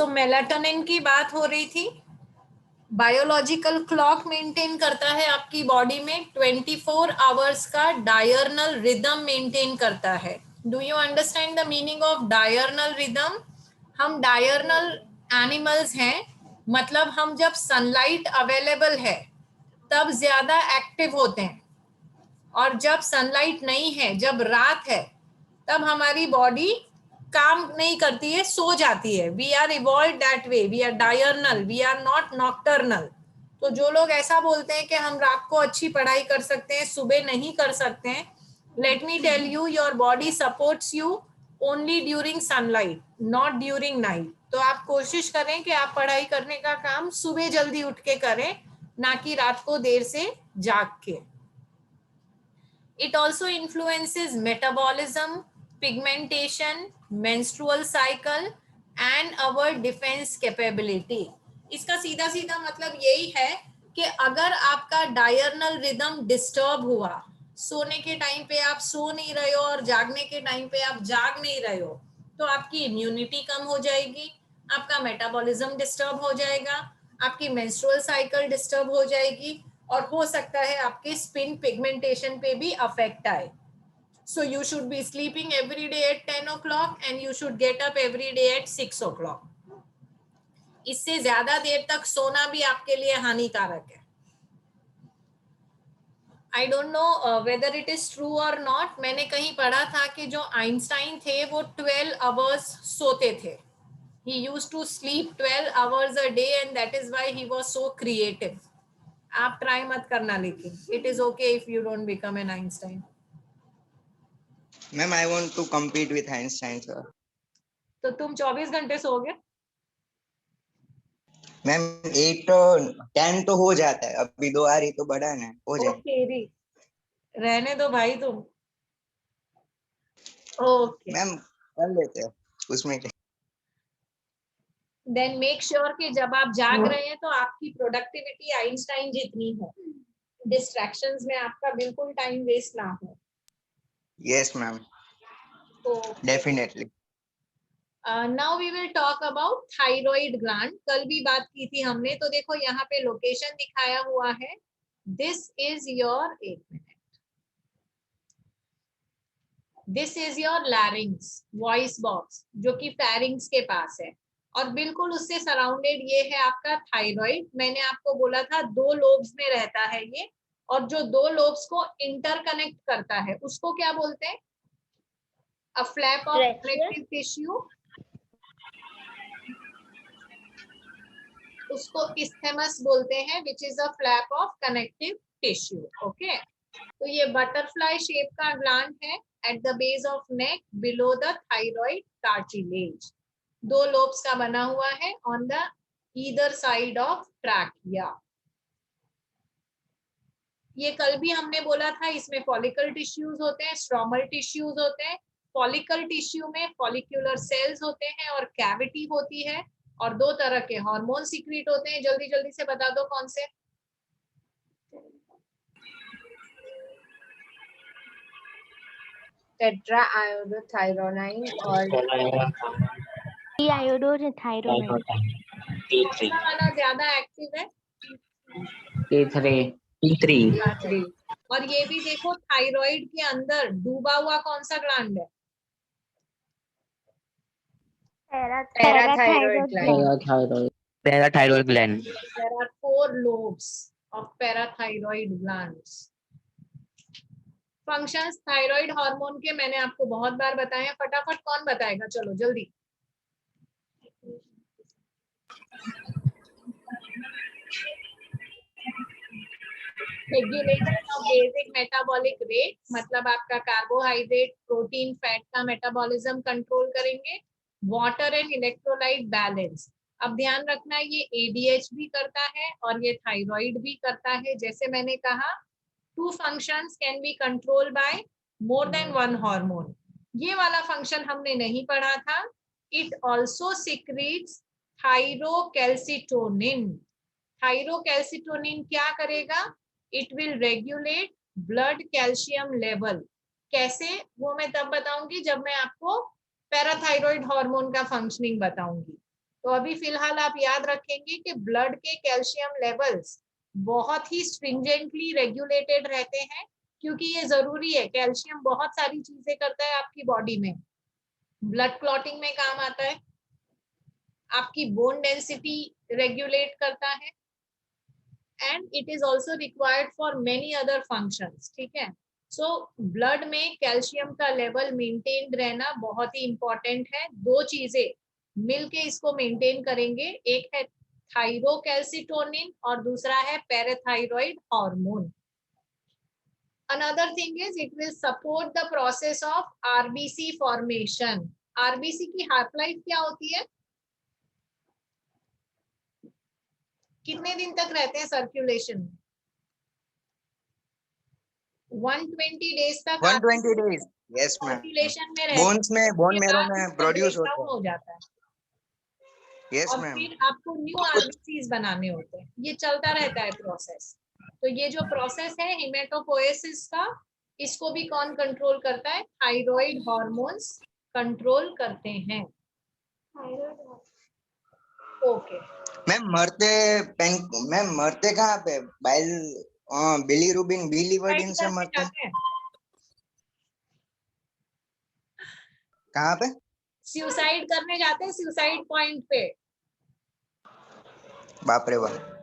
Melatonin की बात हो रही थी। बायोलॉजिकल क्लॉक मेंटेन करता है आपकी बॉडी में 24 आवर्स का डायर्नल रिदम मेंटेन करता है। Do you understand the meaning of diurnal rhythm? हम डायर्नल एनिमल्स हैं, मतलब हम जब सनलाइट अवेलेबल है तब ज्यादा एक्टिव होते हैं, और जब सनलाइट नहीं है, जब रात है, तब हमारी बॉडी काम नहीं करती है, सो जाती है। We are evolve that way, we are diurnal, we are not nocturnal. तो जो लोग ऐसा बोलते हैं कि हम रात को अच्छी पढ़ाई कर सकते हैं, सुबह नहीं कर सकते हैं, let me tell you, your body supports you only during sunlight, not during night. तो आप कोशिश करें कि आप पढ़ाई करने का काम सुबह जल्दी उठ के करें, ना कि रात को देर से जाग के। It also influences metabolism, pigmentation, menstrual cycle and our defense capability. इसका सीधा सीधा मतलब यही है कि अगर आपका डायर्नल रिदम डिस्टर्ब हुआ, सोने के टाइम पे आप सो नहीं रहे हो और जागने के टाइम पे आप जाग नहीं रहे हो, तो आपकी इम्यूनिटी कम हो जाएगी, आपका मेटाबॉलिज्म डिस्टर्ब हो जाएगा, आपकी मेंस्ट्रुअल साइकिल डिस्टर्ब हो जाएगी, और हो सकता है आपके स्किन पिगमेंटेशन पे भी अफेक्ट आए। So you should be sleeping every day at 10 o'clock and you should get up every day at 6 o'clock। इससे ज्यादा देर तक सोना भी आपके लिए हानिकारक है। I don't know whether it is true और नॉट। मैंने कहीं पढ़ा था कि जो आइंस्टाइन थे वो 12 आवर्स सोते थे। He used to sleep 12 hours a day and that is why he was so creative. आप ट्राई मत करना, लेकिन it is okay if you don't become an Einstein. Ma'am I want to compete with Einstein sir. तो तुम 24 घंटे सोओगे? Ma'am 8 तो 10 तो हो जाता है, अभी 2 आ रही तो बढ़ा ना हो जाए। ओके री, रहने दो भाई तुम। ओके, मैम कर लेते हैं उसमें क्या। देन मेक श्योर कि जब आप जाग रहे हैं तो आपकी प्रोडक्टिविटी आइंस्टाइन जितनी हो, डिस्ट्रैक्शंस में आपका बिल्कुल टाइम वेस्ट ना हो। Yes ma'am, definitely. Now we will talk about thyroid gland. कल भी बात की थी हमने, तो देखो यहाँ पे लोकेशन दिखाया हुआ है। दिस इज योर, एक minute, this is your लैरिंग्स, voice box, जो कि फेरिंग्स के पास है, और बिल्कुल उससे सराउंडेड ये है आपका थायराइड। मैंने आपको बोला था 2 लोब्स में रहता है ये, और जो 2 लोब्स को इंटरकनेक्ट करता है उसको क्या बोलते हैं? अ फ्लैप ऑफ कनेक्टिव टिश्यू, उसको इस्थेमस बोलते हैं, which is a flap of connective tissue. Okay, तो ये बटरफ्लाई शेप का ग्लैंड है at the base of neck below the thyroid cartilage. 2 lobes का बना हुआ है on the either side of trachea. ये कल भी हमने बोला था, इसमें फॉलिकल टिश्यूज होते हैं, स्ट्रोमल टिश्यूज होते हैं। फॉलिकल टिश्यू में फॉलिक्यूलर सेल्स होते हैं और कैविटी होती है, और 2 तरह के हार्मोन सीक्रेट होते हैं। जल्दी जल्दी से बता दो कौन से? टेट्राआयोडोथायरोनाइन और आयोडोथायरोनाइन। कौन सा वाला ज्यादा एक्टिव है? T3। और ये भी देखो, थायराइड के अंदर डूबा हुआ कौन सा ग्लैंड है? Parathyroid gland. Parathyroid gland. There are 4 lobes of parathyroid glands. Functions thyroid hormone के मैंने आपको बहुत बार बताए हैं, फटाफट कौन बताएगा? चलो जल्दी। Regulation of basic metabolic rate, मतलब आपका कार्बोहाइड्रेट, प्रोटीन, फैट का मेटाबॉलिज्म कंट्रोल करेंगे। वाटर एंड इलेक्ट्रोलाइट बैलेंस, अब ध्यान रखना ये एडीएच भी करता है और ये थायराइड भी करता है। जैसे मैंने कहा, 2 functions can be controlled by more than 1 hormone। ये वाला फंक्शन हमने नहीं पढ़ा था। It also secretes thyrocalcitonin। Thyrocalcitonin क्या करेगा? It will regulate blood calcium level। कैसे, वो मैं तब बताऊंगी जब मैं आपको पैराथायरॉइड हार्मोन का फंक्शनिंग बताऊंगी। तो अभी फिलहाल आप याद रखेंगे कि ब्लड के कैल्शियम लेवल्स बहुत ही स्ट्रिंजेंटली रेगुलेटेड रहते हैं, क्योंकि ये जरूरी है। कैल्शियम बहुत सारी चीजें करता है आपकी बॉडी में। ब्लड क्लॉटिंग में काम आता है, आपकी बोन डेंसिटी रेगुलेट करता है, and it is also required for many other functions. ठीक है, सो ब्लड में कैल्शियम का लेवल मेंटेन रहना बहुत ही इंपॉर्टेंट है। दो चीजें मिलके इसको मेंटेन करेंगे, एक है थायरोकैल्सिटोनिन और दूसरा है parathyroid hormone. Another thing is it will support the process of RBC formation. RBC की हाफ लाइफ क्या होती है? कितने दिन तक रहते हैं सर्कुलेशन में? 120 डेज तक 120 days. Yes, ma'am. सर्कुलेशन में रहते बोन्स में, बोन मैरो में हैं, प्रोड्यूस ब्रेकडाउन होता हो जाता है है। यस और मैम। फिर आपको न्यू आरबीसीज बनाने होते हैं। ये चलता रहता है प्रोसेस। तो ये जो प्रोसेस है हिमेटोपोएसिस का, इसको भी कौन कंट्रोल करता है? थायराइड हार्मोन्स कंट्रोल करते हैं। ओके, मैम मरते कहाँ पे? बिलीरुबिन बिलीवर्डिन से मरते हैं? जाते हैं कहाँ पे? सुसाइड करने जाते हैं, सुसाइड पॉइंट पे। बाप रे बाप।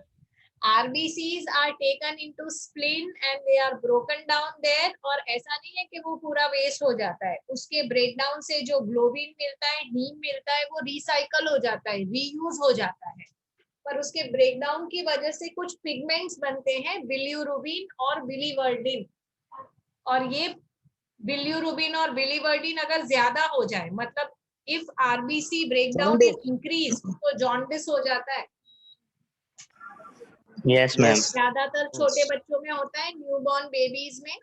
RBCs are taken into spleen and they are broken down there। और ऐसा नहीं है कि वो पूरा वेस्ट हो जाता है, उसके ब्रेकडाउन से जो ग्लोबिन मिलता है, हीम मिलता है, वो रिसाइकल हो जाता है, रीयूज हो जाता है। पर उसके ब्रेकडाउन की वजह से कुछ पिगमेंट्स बनते हैं, बिलिरुबिन और बिलीवर्डिन। और ये बिलिरुबिन और बिलीवर्डिन अगर ज्यादा हो जाए, मतलब if RBC breakdown is increase, तो जॉन्डिस हो जाता है। Yes, ma'am. ज्यादातर छोटे बच्चों में होता है, न्यूबॉर्न बेबीज में।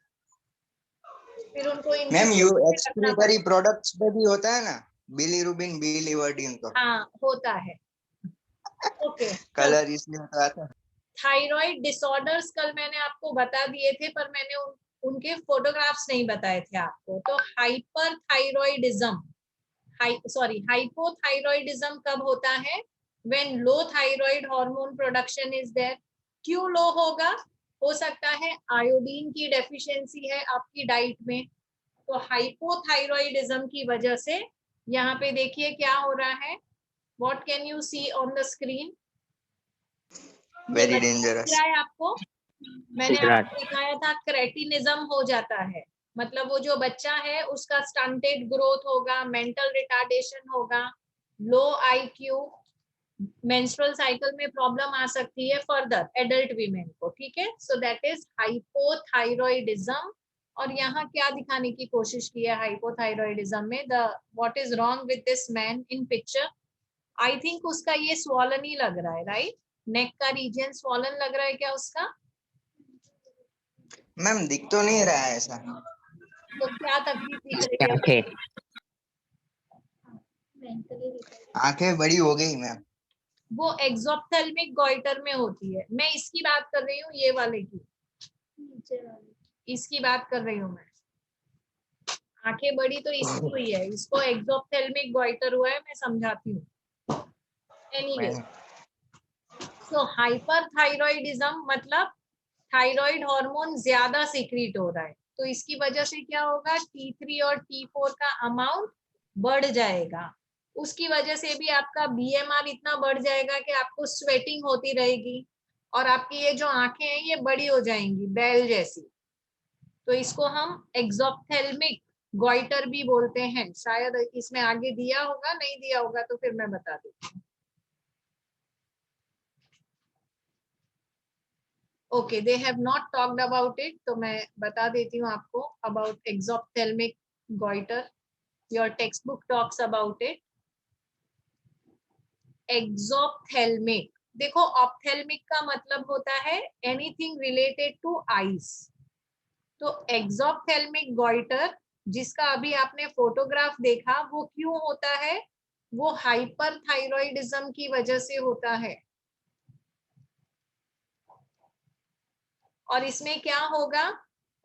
फिर उनको मैम यू एक्सक्रीटरी प्रोडक्ट्स पे भी होता है ना बिलीरुबिन बिलीवर्डिन? तो हाँ होता है। ओके, कलर इसलिए होता है। थायराइड डिसऑर्डर्स कल मैंने आपको बता दिए थे, पर मैंने उनके फोटोग्राफ्स नहीं बताए थे आपको। तो हाइपरथायरॉइडिज्म, हाइपोथायरॉइडिज्म कब होता है? When low thyroid hormone production is there. क्यों लो होगा? हो सकता है आयोडीन की डेफिशिएंसी है आपकी डाइट में। तो हाइपोथायरॉइडिज्म की वजह से यहाँ पे देखिए क्या हो रहा है। What can you see on the screen? Very dangerous. आपको मैंने आपको दिखाया था, क्रेटिनिज्म हो जाता है। मतलब वो जो बच्चा है उसका स्टंटेड ग्रोथ होगा, मेंटल रिटार्डेशन होगा, लो IQ, मेंस्ट्रुअल साइकिल में प्रॉब्लम आ सकती है फर्दर एडल्ट वीमेन को। ठीक है, सो दैट इज हाइपोथायरॉइडिज्म। और यहाँ क्या दिखाने की कोशिश की है हाइपोथायरॉइडिज्म में? The what is wrong with this man in picture? I think उसका ये स्वॉलन ही लग रहा है, राइट? नेक का रीजन स्वॉलन लग रहा है क्या उसका? मैम दिख तो नहीं रहा है ऐसा। तो क्या तकलीफ दिख रही है? Okay. आंखें बड़ी हो गई मैम। वो एक्सोप्थेल्मिक गॉइटर में होती है। मैं इसकी बात कर रही हूँ, ये वाले की, इसकी बात कर रही हूँ मैं। आंखें बड़ी तो इसकी हुई है, इसको एक्सोप्थेल्मिक गॉइटर हुआ है, मैं समझाती हूँ। एनीवे, सो हाइपरथायरॉइडिज्म मतलब थायराइड हार्मोन ज्यादा सीक्रेट हो रहा है। तो इसकी वजह से क्या होगा? T3 और T4 का अमाउंट बढ़ जाएगा। उसकी वजह से भी आपका BMR इतना बढ़ जाएगा कि आपको स्वेटिंग होती रहेगी और आपकी ये जो आंखें हैं ये बड़ी हो जाएंगी, बैल जैसी। तो इसको हम एक्सोप्थेल्मिक गॉइटर भी बोलते हैं। शायद इसमें आगे दिया होगा, नहीं दिया होगा तो फिर मैं बता देती हूँ। Okay, they have not talked about it, तो मैं बता देती हूँ आपको about exophthalmic goitre. Your textbook talks about it. Exophthalmic, देखो ऑप्थेल्मिक का मतलब होता है एनीथिंग रिलेटेड टू आईज। तो एक्सोप्थेल्मिक गॉइटर जिसका अभी आपने फोटोग्राफ देखा, वो क्यों होता है? वो हाइपरथायरॉइडिज्म की वजह से होता है। और इसमें क्या होगा?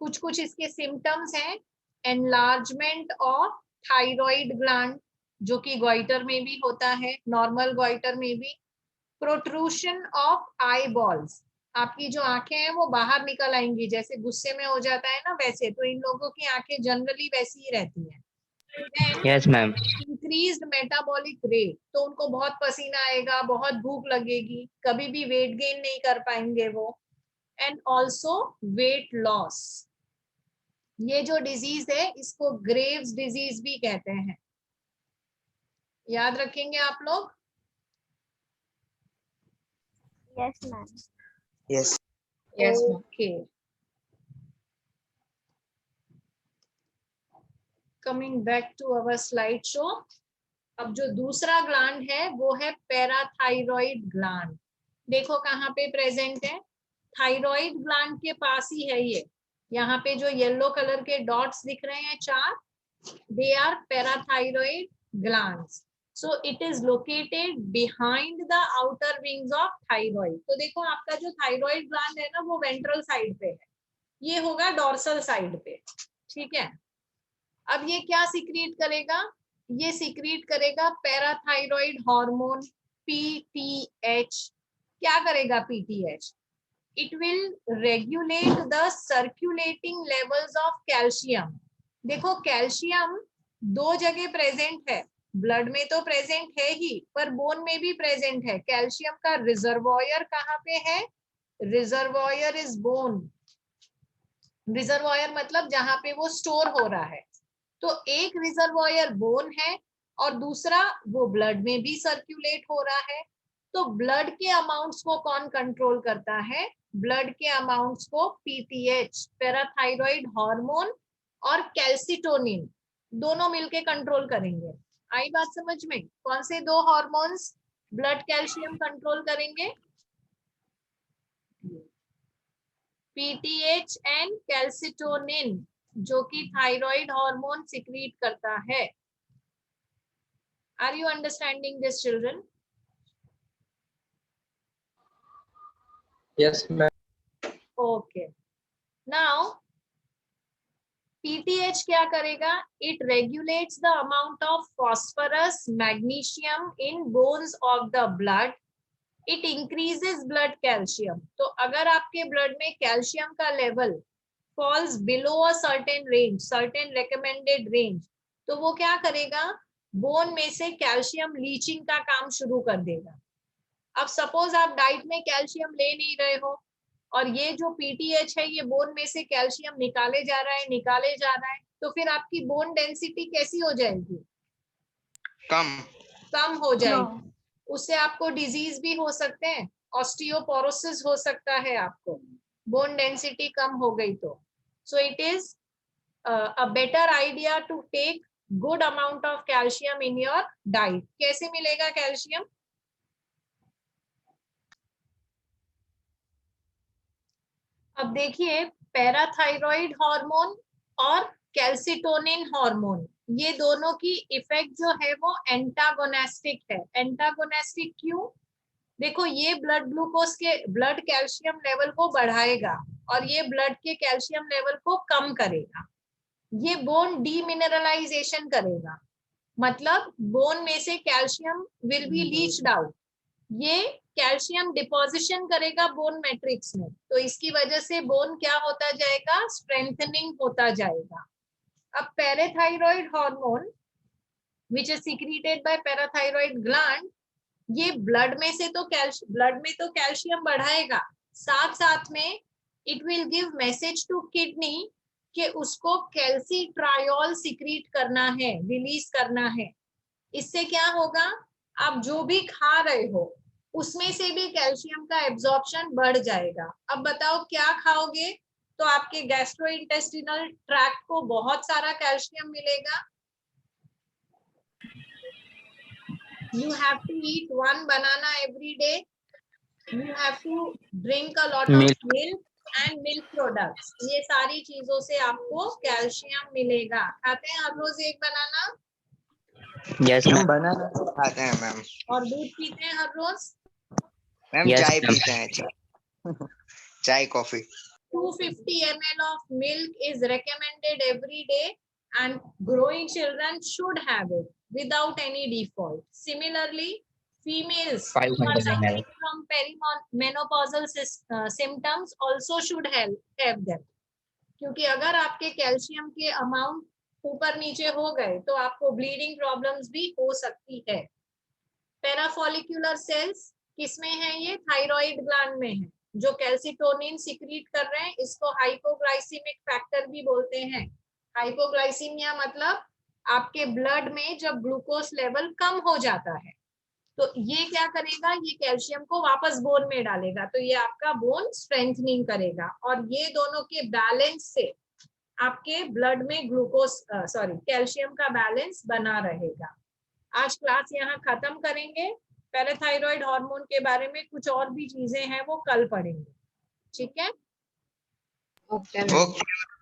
कुछ कुछ इसके सिम्टम्स हैं। एनलार्जमेंट ऑफ थायराइड ग्लैंड, जो कि ग्वाइटर में भी होता है, नॉर्मल ग्वाइटर में भी। प्रोट्रूशन ऑफ आई बॉल्स, आपकी जो आंखें हैं वो बाहर निकल आएंगी, जैसे गुस्से में हो जाता है ना वैसे, तो इन लोगों की आंखें जनरली वैसी ही रहती हैं। Then, Yes, ma'am. Increased metabolic rate, तो उनको बहुत पसीना आएगा, बहुत भूख लगेगी, कभी भी वेट गेन नहीं कर पाएंगे वो। एंड ऑल्सो वेट लॉस, ये जो डिजीज है इसको ग्रेव्स डिजीज भी कहते हैं, याद रखेंगे आप लोग। Yes, ma'am. Yes. Yes, ma'am. Okay, coming back to our slide show. अब जो दूसरा ग्लैंड है वो है पैराथाइरॉइड ग्लैंड। देखो कहाँ पे प्रेजेंट है, थायराइड ग्लैंड के पास ही है ये। यहाँ पे जो येलो कलर के डॉट्स दिख रहे हैं 4, they are parathyroid glands. So it is located behind the outer wings of thyroid. तो देखो आपका जो थायराइड ग्लैंड है ना वो वेंट्रल साइड पे है, ये होगा डोर्सल साइड पे, ठीक है। अब ये क्या सीक्रेट करेगा, ये सीक्रेट करेगा पैराथाइरॉइड हार्मोन पीटीएच। क्या करेगा PTH, it will regulate the circulating levels of calcium। देखो कैल्शियम 2 जगह प्रेजेंट है, ब्लड में तो प्रेजेंट है ही पर बोन में भी प्रेजेंट है। कैल्शियम का रिजर्वॉयर कहाँ पे है, रिजर्वॉयर इज बोन। रिजर्वॉयर मतलब जहां पे वो स्टोर हो रहा है। तो एक रिजर्वॉयर बोन है और दूसरा वो ब्लड में भी सर्कुलेट हो रहा है। तो ब्लड के अमाउंट्स को कौन कंट्रोल करता है, ब्लड के अमाउंट्स को पीटीएच, पैराथाइरॉइड हार्मोन, और कैल्सिटोनिन, दोनों मिलके कंट्रोल करेंगे। आई बात समझ में, कौन से 2 हार्मोन्स ब्लड कैल्शियम कंट्रोल करेंगे, पीटीएच एंड कैल्सिटोनिन, जो कि थायराइड हार्मोन सिक्रीट करता है। Are you understanding this children? Yes, ma'am. Okay, now PTH क्या करेगा, it regulates the amount of phosphorus magnesium in bones of the blood, it increases blood calcium. तो अगर आपके blood में कैल्शियम का level falls below a certain range, certain recommended range, तो वो क्या करेगा, बोन में से कैल्शियम लीचिंग का काम शुरू कर देगा। अब सपोज आप डाइट में कैल्शियम ले नहीं रहे हो और ये जो पीटीएच है ये बोन में से कैल्शियम निकाले जा रहा है, निकाले जा रहा है, तो फिर आपकी बोन डेंसिटी कैसी हो जाएगी, कम हो जाएगी। उससे आपको डिजीज भी हो सकते हैं, ऑस्टियोपोरोसिस हो सकता है आपको, बोन डेंसिटी कम हो गई तो। So it is a better idea to take good amount of calcium in your diet. कैसे मिलेगा कैल्शियम, अब देखिए पैराथाइरॉइड हार्मोन और कैल्सिटोनिन हार्मोन, ये दोनों की इफेक्ट जो है वो एंटागोनेस्टिक है। एंटागोनेस्टिक क्यों, देखो ये ब्लड ग्लूकोज के, ब्लड कैल्शियम लेवल को बढ़ाएगा और ये ब्लड के कैल्शियम लेवल को कम करेगा। ये बोन डीमिनरलाइजेशन करेगा, मतलब बोन में से calcium will be leached out. ये कैल्शियम डिपोजिशन करेगा बोन मैट्रिक्स में, तो इसकी वजह से बोन क्या होता जाएगा, स्ट्रेंथनिंग होता जाएगा। अब parathyroid hormone which is secreted by parathyroid gland, ये ब्लड में से तो कैल्शियम बढ़ाएगा, साथ साथ में it will give message to kidney कि उसको कैल्सीट्रायोल सीक्रेट करना है, रिलीज करना है। इससे क्या होगा, आप जो भी खा रहे हो उसमें से भी कैल्शियम का एब्जॉर्प्शन बढ़ जाएगा। अब बताओ क्या खाओगे, तो आपके गैस्ट्रोइंटेस्टिनल ट्रैक्ट को बहुत सारा कैल्शियम मिलेगा। You have to eat 1 banana every day. You have to drink a lot of milk and milk products. ये सारी चीजों से आपको कैल्शियम मिलेगा। खाते हैं हर रोज 1 बनाना, Yes, हम ma'am. बनाना तो खाते हैं मैम। और दूध पीते हैं हर रोज, मैम Yes, चाय ma'am. पीते हैं, चाय चाय coffee. 250 ml of milk is recommended every day and growing children should have it. without any default. Similarly, females 500 who are ml. suffering from perimenopausal symptoms also should have them. क्योंकि अगर आपके calcium के amount ऊपर नीचे हो गए तो आपको ब्लीडिंग प्रॉब्लम्स भी हो सकती है. पैराफॉलिक्यूलर सेल्स किसमें है? ये थायराइड ग्लैंड में है, जो कैल्सिटोनिन सिक्रीट कर रहे हैं. इसको हाइपोग्लाइसीमिक फैक्टर भी बोलते हैं. हाइपोग्लाइसीमिया मतलब आपके ब्लड में जब ग्लूकोज लेवल कम हो जाता है तो ये क्या करेगा? ये कैल्शियम को वापस बोन में डालेगा, तो ये आपका बोन स्ट्रेंथनिंग करेगा. और ये दोनों के बैलेंस से आपके ब्लड में कैल्शियम का बैलेंस बना रहेगा. आज क्लास यहाँ खत्म करेंगे. पैराथायरॉइड हार्मोन के बारे में कुछ और भी चीजें हैं वो कल पढ़ेंगे. ठीक है? Okay, ma'am. ओके